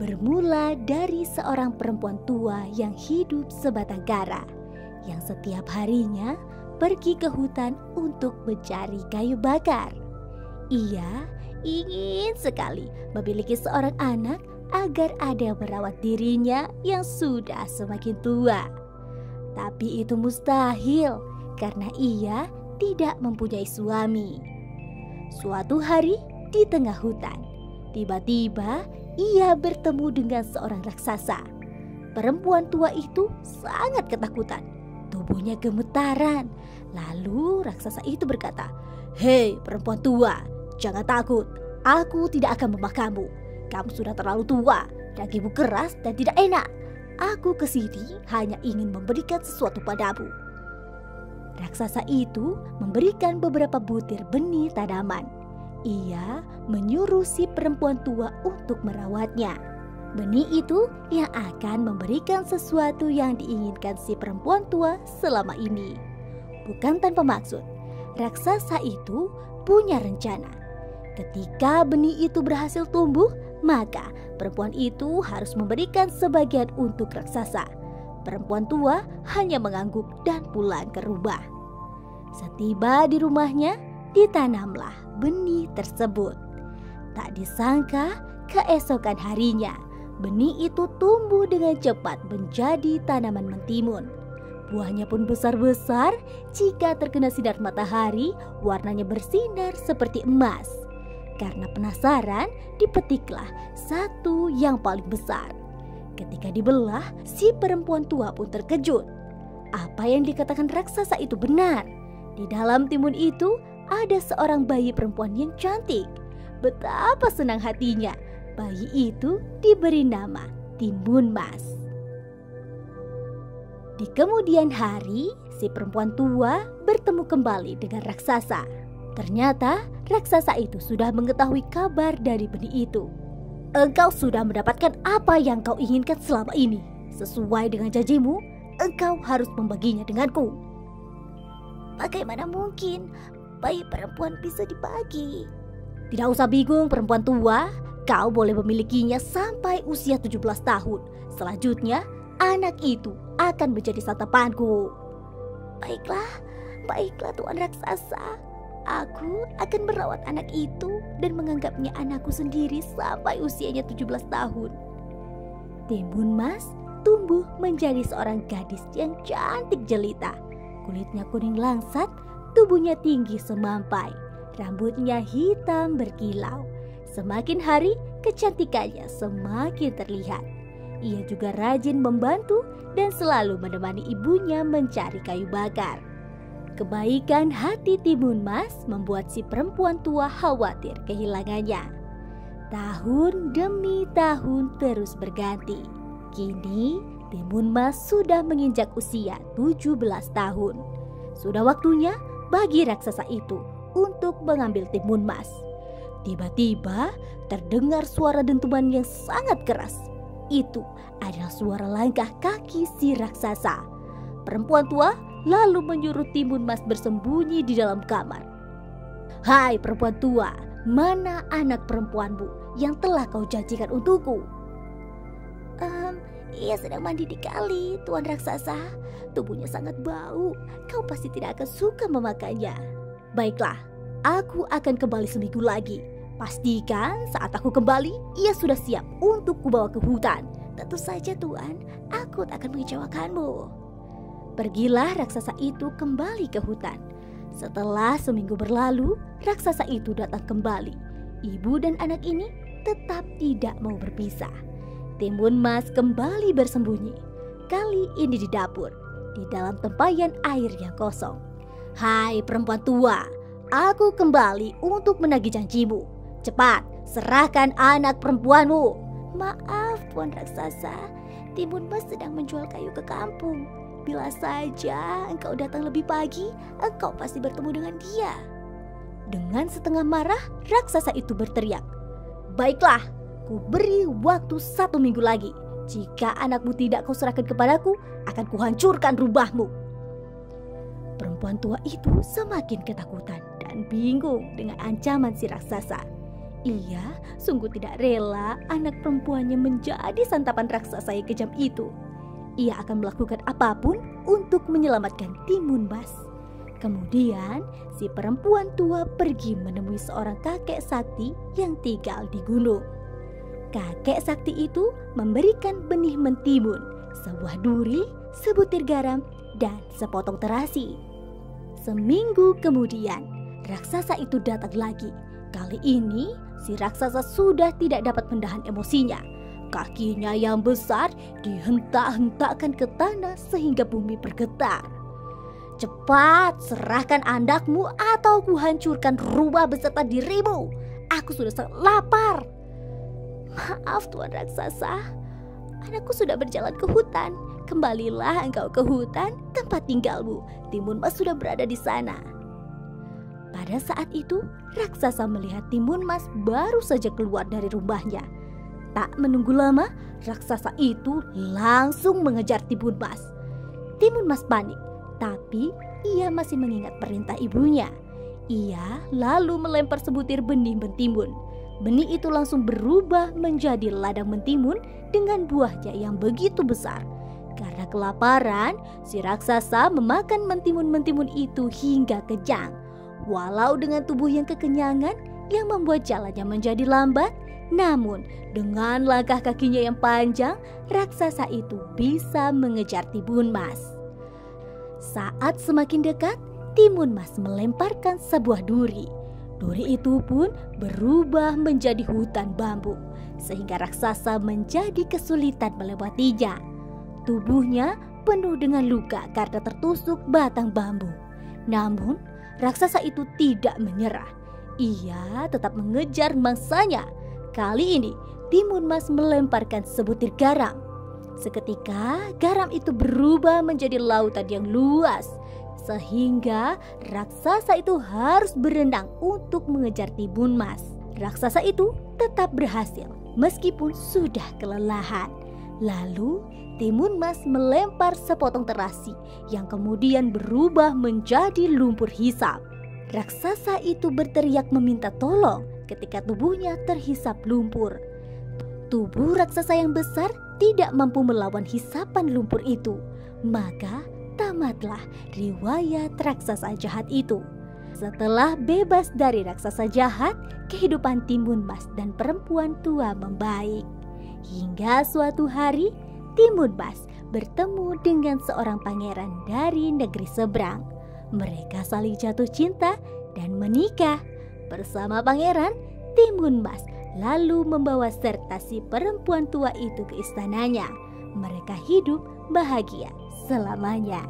bermula dari seorang perempuan tua yang hidup sebatang kara, yang setiap harinya pergi ke hutan untuk mencari kayu bakar. Ia ingin sekali memiliki seorang anak agar ada yang merawat dirinya yang sudah semakin tua. Tapi itu mustahil karena ia tidak mempunyai suami. Suatu hari di tengah hutan, tiba-tiba ia bertemu dengan seorang raksasa. Perempuan tua itu sangat ketakutan. Tubuhnya gemetaran. Lalu raksasa itu berkata, "Hei perempuan tua, jangan takut. Aku tidak akan memakanmu. Kamu sudah terlalu tua, dagingmu keras dan tidak enak. Aku kesini hanya ingin memberikan sesuatu padamu." Raksasa itu memberikan beberapa butir benih tanaman. Ia menyuruh si perempuan tua untuk merawatnya. Benih itu yang akan memberikan sesuatu yang diinginkan si perempuan tua selama ini. Bukan tanpa maksud, raksasa itu punya rencana. Ketika benih itu berhasil tumbuh, maka perempuan itu harus memberikan sebagian untuk raksasa. Perempuan tua hanya mengangguk dan pulang ke rumah. Setiba di rumahnya, ditanamlah benih tersebut. Tak disangka, keesokan harinya, benih itu tumbuh dengan cepat menjadi tanaman mentimun. Buahnya pun besar-besar, jika terkena sinar matahari, warnanya bersinar seperti emas. Karena penasaran, dipetiklah satu yang paling besar. Ketika dibelah, si perempuan tua pun terkejut. Apa yang dikatakan raksasa itu benar. Di dalam timun itu ada seorang bayi perempuan yang cantik. Betapa senang hatinya. Bayi itu diberi nama Timun Mas. Di kemudian hari, si perempuan tua bertemu kembali dengan raksasa. Ternyata raksasa itu sudah mengetahui kabar dari benih itu. "Engkau sudah mendapatkan apa yang kau inginkan selama ini. Sesuai dengan janjimu, engkau harus membaginya denganku." "Bagaimana mungkin bayi perempuan bisa dibagi?" "Tidak usah bingung perempuan tua. Kau boleh memilikinya sampai usia 17 tahun. Selanjutnya, anak itu akan menjadi santapanku." Baiklah Tuan Raksasa. Aku akan merawat anak itu dan menganggapnya anakku sendiri sampai usianya 17 tahun. Timun Mas tumbuh menjadi seorang gadis yang cantik jelita. Kulitnya kuning langsat, tubuhnya tinggi semampai, rambutnya hitam berkilau. Semakin hari, kecantikannya semakin terlihat. Ia juga rajin membantu dan selalu menemani ibunya mencari kayu bakar. Kebaikan hati Timun Mas membuat si perempuan tua khawatir kehilangannya. Tahun demi tahun terus berganti. Kini Timun Mas sudah menginjak usia 17 tahun. Sudah waktunya bagi raksasa itu untuk mengambil Timun Mas. Tiba-tiba terdengar suara dentuman yang sangat keras. Itu adalah suara langkah kaki si raksasa. Perempuan tua lalu menyuruh Timun Mas bersembunyi di dalam kamar. "Hai perempuan tua, mana anak perempuanmu yang telah kau janjikan untukku?" Ia sedang mandi di kali, Tuan Raksasa. Tubuhnya sangat bau. Kau pasti tidak akan suka memakannya." "Baiklah, aku akan kembali seminggu lagi. Pastikan saat aku kembali, ia sudah siap untuk kubawa ke hutan." "Tentu saja Tuan, aku tak akan mengecewakanmu." Pergilah raksasa itu kembali ke hutan. Setelah seminggu berlalu, raksasa itu datang kembali. Ibu dan anak ini tetap tidak mau berpisah. Timun Mas kembali bersembunyi. Kali ini di dapur, di dalam tempayan air yang kosong. "Hai perempuan tua, aku kembali untuk menagih janjimu. Cepat, serahkan anak perempuanmu." "Maaf Tuan Raksasa, Timun Mas sedang menjual kayu ke kampung. Bila saja engkau datang lebih pagi, engkau pasti bertemu dengan dia." Dengan setengah marah, raksasa itu berteriak, "Baiklah, ku beri waktu 1 minggu lagi. Jika anakmu tidak kau serahkan kepadaku, akan kuhancurkan rumahmu." Perempuan tua itu semakin ketakutan dan bingung dengan ancaman si raksasa. Ia sungguh tidak rela anak perempuannya menjadi santapan raksasa yang kejam itu. Ia akan melakukan apapun untuk menyelamatkan Timun Mas. Kemudian si perempuan tua pergi menemui seorang kakek sakti yang tinggal di gunung. Kakek sakti itu memberikan benih mentimun, sebuah duri, sebutir garam, dan sepotong terasi. Seminggu kemudian, raksasa itu datang lagi. Kali ini, si raksasa sudah tidak dapat menahan emosinya. Kakinya yang besar dihentak-hentakkan ke tanah sehingga bumi bergetar. Cepat, serahkan andakmu atau kuhancurkan rumah beserta dirimu. Aku sudah sangat lapar. Maaf Tuan Raksasa, anakku sudah berjalan ke hutan. Kembalilah engkau ke hutan, tempat tinggalmu. Timun Mas sudah berada di sana. Pada saat itu, raksasa melihat Timun Mas baru saja keluar dari rumahnya. Tak menunggu lama, raksasa itu langsung mengejar Timun Mas. Timun Mas panik, tapi ia masih mengingat perintah ibunya. Ia lalu melempar sebutir benih mentimun. Benih itu langsung berubah menjadi ladang mentimun dengan buahnya yang begitu besar. Karena kelaparan, si raksasa memakan mentimun-mentimun itu hingga kejang. Walau dengan tubuh yang kekenyangan yang membuat jalannya menjadi lambat, namun dengan langkah kakinya yang panjang, raksasa itu bisa mengejar Timun Mas. Saat semakin dekat, Timun Mas melemparkan sebuah duri. Duri itu pun berubah menjadi hutan bambu, sehingga raksasa menjadi kesulitan melewatinya. Tubuhnya penuh dengan luka karena tertusuk batang bambu. Namun, raksasa itu tidak menyerah. Ia tetap mengejar mangsanya. Kali ini, Timun Mas melemparkan sebutir garam. Seketika, garam itu berubah menjadi lautan yang luas, sehingga raksasa itu harus berenang untuk mengejar Timun Mas. Raksasa itu tetap berhasil meskipun sudah kelelahan. Lalu, Timun Mas melempar sepotong terasi yang kemudian berubah menjadi lumpur hisap. Raksasa itu berteriak meminta tolong ketika tubuhnya terhisap lumpur. Tubuh raksasa yang besar tidak mampu melawan hisapan lumpur itu. Maka tamatlah riwayat raksasa jahat itu. Setelah bebas dari raksasa jahat, kehidupan Timun Mas dan perempuan tua membaik. Hingga suatu hari, Timun Mas bertemu dengan seorang pangeran dari negeri seberang. Mereka saling jatuh cinta dan menikah. Bersama pangeran, Timun Mas lalu membawa serta si perempuan tua itu ke istananya. Mereka hidup bahagia selamanya.